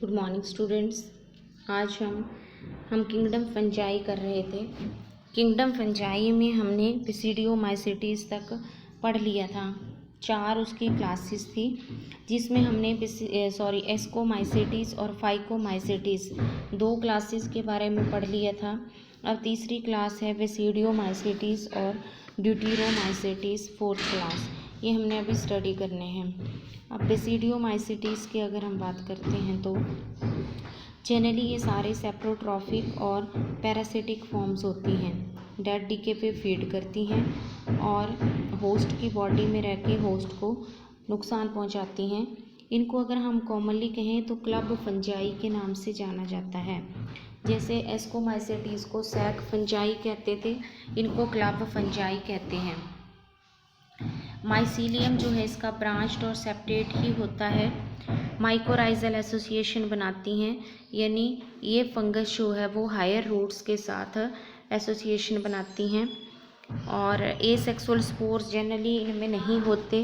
Good morning students. आज हम kingdom fungi कर रहे थे। किंगडम फंजाई में हमने पिसिडियोमाइसीटीज़ तक पढ़ लिया था। 4 उसकी क्लासेस थी, जिसमें हमने एस्कोमाइसीटीज़ और फाइकोमाइसीटीज़ 2 क्लासेस के बारे में पढ़ लिया था। अब तीसरी क्लास है पिसिडियोमाइसीटीज़ और ड्यूटेरोमाइसीटीज़ 4th क्लास। ये हमने अभी स्टडी करने हैं। अब बेसिडियोमाइसीटीज़ की अगर हम बात करते हैं तो जनरली ये सारे सेप्रोट्रॉफिक और पैरासिटिक फॉर्म्स होती हैं। डेड डीके पे फीड करती हैं और होस्ट की बॉडी में रह के होस्ट को नुकसान पहुंचाती हैं। इनको अगर हम कॉमनली कहें तो क्लब फंजाई के नाम से जाना जाता है। जैसे एस्कोमाइसीटीज़ को सैक फंजाई कहते थे, इनको क्लब फंजाई कहते हैं। माइसीलियम जो है इसका ब्रांच्ड और सेपरेट ही होता है। माइकोराइजल एसोसिएशन बनाती हैं, यानी ये फंगस जो है वो हायर रूट्स के साथ एसोसिएशन बनाती हैं। और एसेक्सुअल स्पोर्स जनरली इनमें नहीं होते।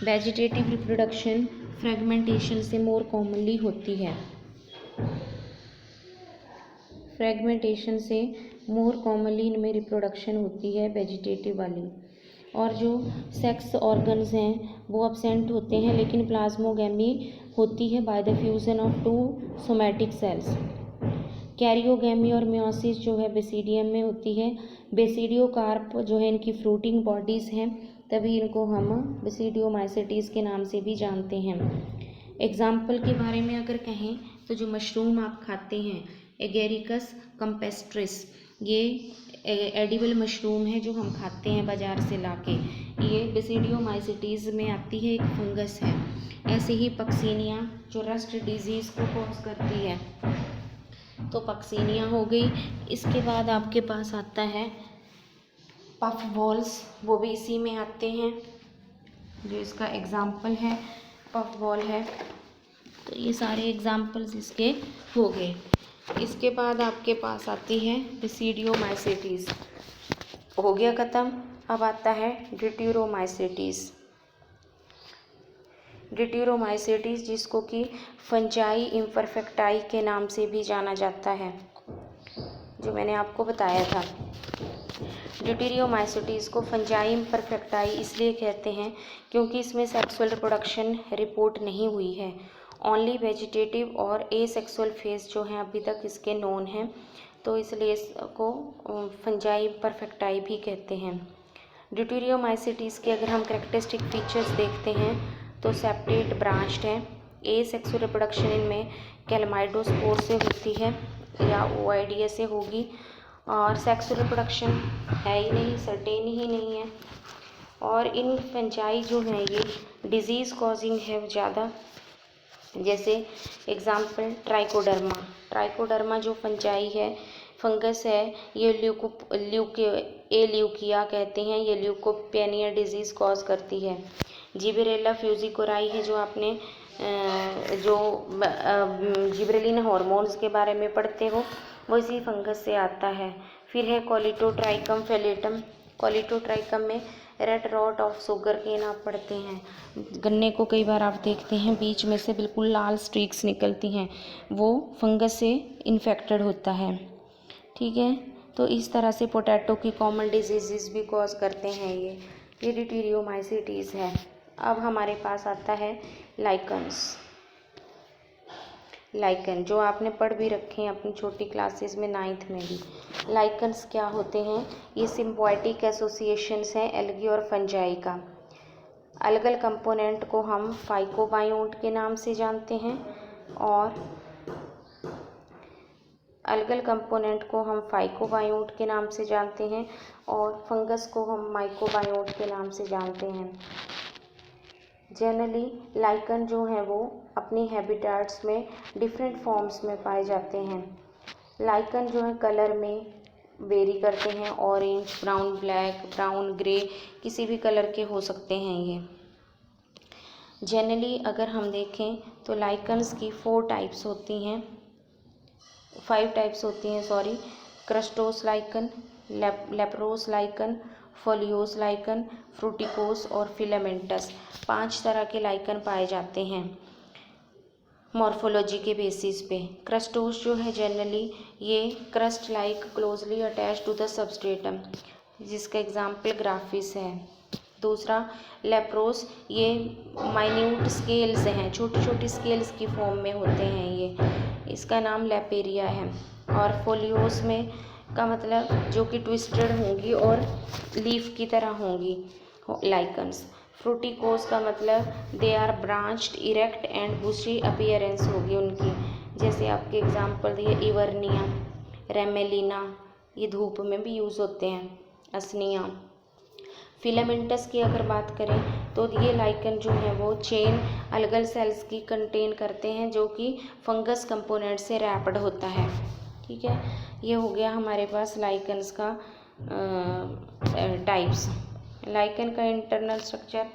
वेजिटेटिव रिप्रोडक्शन फ्रेगमेंटेशन से मोर कॉमनली होती है। फ्रेगमेंटेशन से मोर कॉमनली इनमें रिप्रोडक्शन होती है वेजिटेटिव वाली। और जो सेक्स ऑर्गन्स हैं वो अब्सेंट होते हैं, लेकिन प्लाज्मोगैमी होती है by the fusion of 2 somatic cells. Karyogamy और मियोसिस जो है बेसिडियम में होती है। बेसिडियोकार्प जो है इनकी फ्रूटिंग बॉडीज़ हैं, तभी इनको हम बेसिडियोमाइसीटीज़ के नाम से भी जानते हैं। एग्जाम्पल के बारे में अगर कहें तो जो मशरूम आप खाते हैं एगेरिकस कंपेस्ट्रिस, ये एडिबल मशरूम है जो हम खाते हैं बाज़ार से लाके। ये बेसिडियोमाइसीटीज़ में आती है, एक फंगस है। ऐसे ही पक्सीनिया जो रस्ट डिजीज़ को कॉज करती है, तो पक्सीनिया हो गई। इसके बाद आपके पास आता है पफ बॉल्स, वो भी इसी में आते हैं। जो इसका एग्जाम्पल है पफ बॉल है। तो ये सारे एग्जाम्पल्स इसके हो गए। इसके बाद आपके पास आती है बेसिडियोमाइसीटीज़, हो गया ख़त्म। अब आता है ड्यूटेरोमाइसीटीज़। ड्यूटेरोमाइसीटीज़ जिसको कि फंजाई इम्परफेक्टाई के नाम से भी जाना जाता है, जो मैंने आपको बताया था। ड्यूटेरोमाइसीटीज़ को फंजाई इम्परफेक्टाई इसलिए कहते हैं क्योंकि इसमें सेक्सुअल रिप्रोडक्शन रिपोर्ट नहीं हुई है। ओनली वेजिटेटिव और एसेक्सुअल फेज जो हैं अभी तक इसके नोन हैं, तो इसलिए इसको फंजाई इम्परफेक्टाई भी कहते हैं। ड्यूटेरोमाइसीटीज़ के अगर हम कैरेक्टरिस्टिक फीचर्स देखते हैं तो सेपरेट ब्रांच्ड है। एसेक्सुअल रिप्रोडक्शन इनमें कैलमाइडोस्पोर से होती है या ओआईडिया से होगी, और सेक्सुअल रिप्रोडक्शन है ही नहीं, सर्टेन ही नहीं है। और इन फंजाई जो हैं ये डिजीज़ कॉजिंग है ज़्यादा। जैसे एग्जाम्पल ट्राइकोडर्मा जो फंजाई है, फंगस है, ये ल्यूकिया कहते हैं, ये ल्यूकोपेनिया डिजीज़ कॉज करती है। जिबरेला फ्यूजिकोराई है, जो आपने जिब्रेलिन हार्मोन्स के बारे में पढ़ते हो, वो इसी फंगस से आता है। फिर है कोलिटोट्राइकम फेलेटम। कोलिटोट्राइकम में red rot of sugarcane आप पढ़ते हैं। गन्ने को कई बार आप देखते हैं बीच में से बिल्कुल लाल स्ट्रीक्स निकलती हैं, वो फंगस से इन्फेक्टेड होता है। ठीक है, तो इस तरह से पोटैटो की कॉमन डिजीज़ भी कॉज करते हैं ये ड्यूटेरोमाइसीटीज़ है। अब हमारे पास आता है लाइकन्स। लाइकन जो आपने पढ़ भी रखे हैं अपनी छोटी क्लासेस में, 9th में भी। लाइकन्स क्या होते हैं? ये सिम्बायोटिक एसोसिएशंस हैं एल्गी और फंजाई का। अलगल कंपोनेंट को हम फाइकोबायोट के नाम से जानते हैं, और अलगल कंपोनेंट को हम फाइकोबायोट के नाम से जानते हैं, और फंगस को हम माइकोबायोट के नाम से जानते हैं। जनरली लाइकन जो हैं वो अपनी हैबिटेट्स में डिफरेंट फॉर्म्स में पाए जाते हैं। लाइकन जो है कलर में वेरी करते हैं, orange, brown, black, brown, grey, किसी भी कलर के हो सकते हैं ये। जनरली अगर हम देखें तो लाइकन्स की 5 टाइप्स होती हैं। क्रस्टोस लाइकन, लेप्रोस लाइकन, फोलियोस लाइकन, फ्रूटिकोस और फिलामेंटस। 5 तरह के लाइकन पाए जाते हैं। मॉर्फोलॉजी के बेसिस पे। क्रस्टोस जो है जनरली ये crust like closely attach to the substratum, जिसका एग्जाम्पल ग्राफिस है। दूसरा लेप्रोस, ये माइन्यूट स्केल्स हैं, छोटी छोटी स्केल्स की फॉर्म में होते हैं ये, इसका नाम लेपेरिया है। और फोलियोस में का मतलब जो कि ट्विस्टेड होंगी और लीफ की तरह होंगी लाइकन्स। फ्रूटिकोस का मतलब they are branched erect and bushy appearance होगी उनकी, जैसे आपके एग्जाम्पल दिए इवर्निया, रेमेलिना, ये धूप में भी यूज़ होते हैं, असनिया। फिलामेंटस की अगर बात करें तो ये लाइकन जो है वो चेन अलगल सेल्स की कंटेन करते हैं जो कि फंगस कंपोनेंट से रैप्ड होता है। ठीक है, ये हो गया हमारे पास लाइकन्स का टाइप्स। लाइकन का इंटरनल स्ट्रक्चर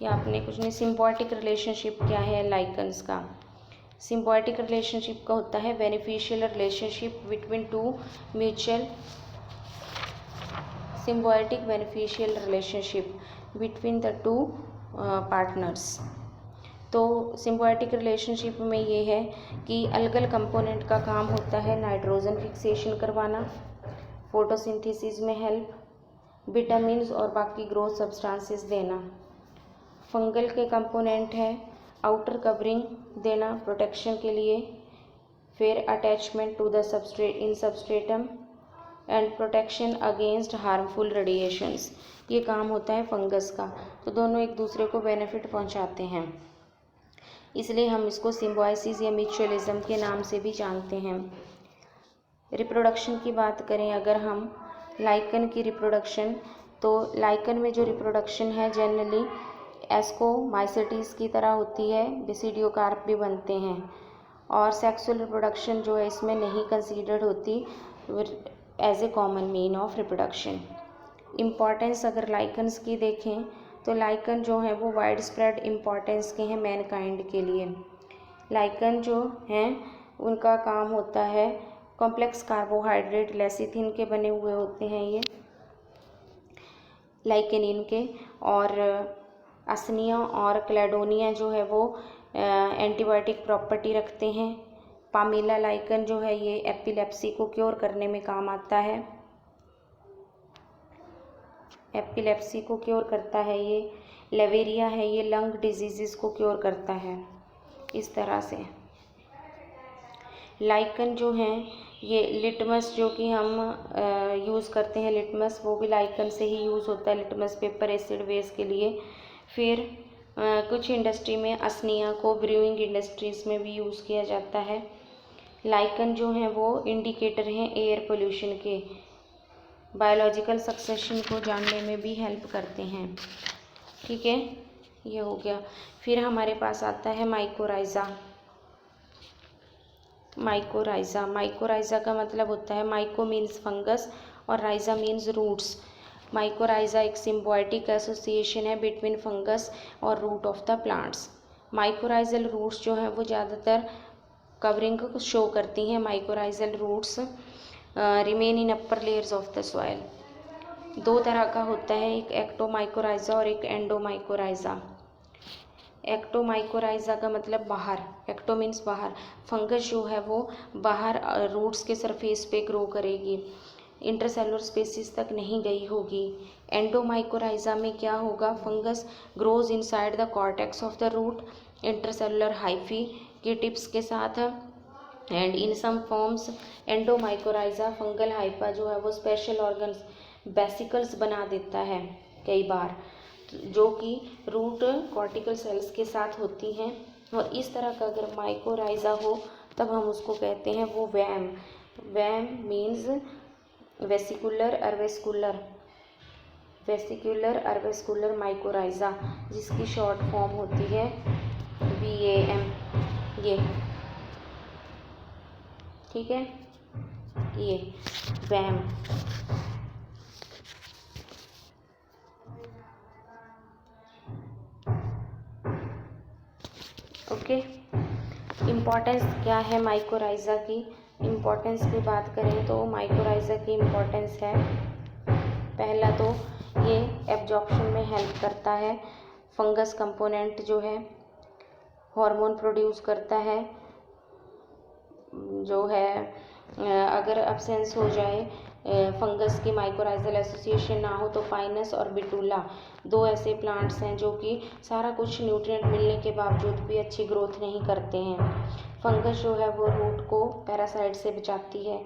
या आपने कुछ नहीं। सिम्बायोटिक रिलेशनशिप क्या है लाइकन्स का? सिम्बायोटिक रिलेशनशिप का होता है beneficial relationship between two mutual symbiotic beneficial relationship between the two partners। तो सिम्बायोटिक रिलेशनशिप में ये है कि अलगल कंपोनेंट का काम होता है नाइट्रोजन फिक्सेशन करवाना, फोटोसिंथेसिस में हेल्प, विटामिन्स और बाकी ग्रोथ सब्सटेंसेस देना। फंगल के कंपोनेंट है आउटर कवरिंग देना प्रोटेक्शन के लिए, फिर attachment to the substrate in substratum and protection against harmful radiations, ये काम होता है फंगस का। तो दोनों एक दूसरे को बेनिफिट पहुंचाते हैं, इसलिए हम इसको सिम्बायोसिस या म्यूचुअलिज्म के नाम से भी जानते हैं। रिप्रोडक्शन की बात करें अगर हम लाइकन की रिप्रोडक्शन, तो लाइकन में जो रिप्रोडक्शन है जनरली एस्कोमाइसेटिस की तरह होती है, बेसिडियोकार्प भी बनते हैं, और सेक्सुअल रिप्रोडक्शन जो है इसमें नहीं कंसीडर्ड होती as a common mean of reproduction. Importance अगर लाइकन्स की देखें तो लाइकन जो है वो वाइड स्प्रेड इम्पॉर्टेंस के हैं मैनकाइंड के लिए। लाइकन जो हैं उनका काम होता है कॉम्प्लेक्स कार्बोहाइड्रेट लेसिथिन के बने हुए होते हैं ये लाइकेनिन के, और असनिया और क्लेडोनिया जो है वो एंटीबायोटिक प्रॉपर्टी रखते हैं। पामेला लाइकन जो है ये एपिलेप्सी को क्योर करने में काम आता है, एपिलेप्सी को क्योर करता है ये। लेवेरिया है ये लंग डिजीज़ को क्योर करता है। इस तरह से लाइकन जो हैं ये लिटमस जो कि हम यूज़ करते हैं, लिटमस वो भी लाइकन से ही यूज़ होता है, लिटमस पेपर एसिड बेस के लिए। फिर कुछ इंडस्ट्री में असनिया को ब्रूइंग इंडस्ट्रीज़ में भी यूज़ किया जाता है। लाइकन जो हैं वो इंडिकेटर हैं एयर पोल्यूशन के, बायोलॉजिकल सक्सेशन को जानने में भी हेल्प करते हैं। ठीक है, ये हो गया। फिर हमारे पास आता है माइकोराइज़ा। माइकोराइज़ा, माइकोराइज़ा का मतलब होता है माइको मीन्स फंगस और राइज़ा मीन्स रूट्स। माइकोराइज़ा एक सिम्बायोटिक एसोसिएशन है बिटवीन फंगस और root of the plants. Mycorrhizal roots जो हैं वो ज़्यादातर कवरिंग को शो करती हैं। Mycorrhizal roots remain in upper layers of the soil. दो तरह का होता है, एक एक्टोमाइकोराइज़ा और एक एंडोमाइकोराइज़ा। एक्टोमाइकोराइज़ा का मतलब बाहर, एक्टो मीन्स बाहर, फंगस जो है वो बाहर रूट्स के सरफेस पे ग्रो करेगी, इंटरसेलुलर स्पेसिस तक नहीं गई होगी। एंडोमाइकोराइज़ा में क्या होगा, fungus grows inside the cortex of the root intercellular hyphae की टिप्स के साथ, and in some forms endomycorrhiza fungal hypha जो है वो स्पेशल ऑर्गन्स बेसिकल्स बना देता है कई बार, जो कि रूट कॉर्टिकल सेल्स के साथ होती हैं। और इस तरह का अगर माइकोराइज़ा हो तब हम उसको कहते हैं वो वैम। वैम मीन्स वेसिकुलर अर्वेस्कुलर, वेसिकुलर अर्वेस्कुलर माइकोराइज़ा, जिसकी शॉर्ट फॉर्म होती है VAM। ये ठीक है, ये वैम। ओके, इम्पॉर्टेंस क्या है माइकोराइज़ा की? इम्पॉर्टेंस की बात करें तो माइकोराइज़ा की इम्पॉर्टेंस है, पहला तो ये एब्जॉर्प्शन में हेल्प करता है। फंगस कंपोनेंट जो है हार्मोन प्रोड्यूस करता है जो है अगर अब्सेंस हो जाए फंगस की, माइकोराइजल एसोसिएशन ना हो, तो पाइनस और बिटूला 2 ऐसे प्लांट्स हैं जो कि सारा कुछ न्यूट्रिएंट मिलने के बावजूद भी अच्छी ग्रोथ नहीं करते हैं। फंगस जो है वो रूट को पैरासाइट से बचाती है।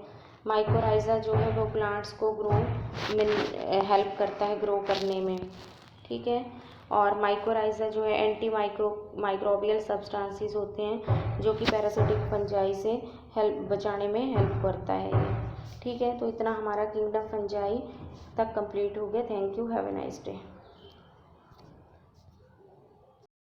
माइकोराइजा जो है वो प्लांट्स को हेल्प करता है ग्रो करने में, ठीक है। और माइकोराइजा जो है माइक्रोबियल सब्सटेंसेस होते हैं जो कि पैरासिटिक फंजाई से बचाने में हेल्प करता है ये, ठीक है। तो इतना हमारा किंगडम फंजाई तक कंप्लीट हो गया। Thank you, have a nice day.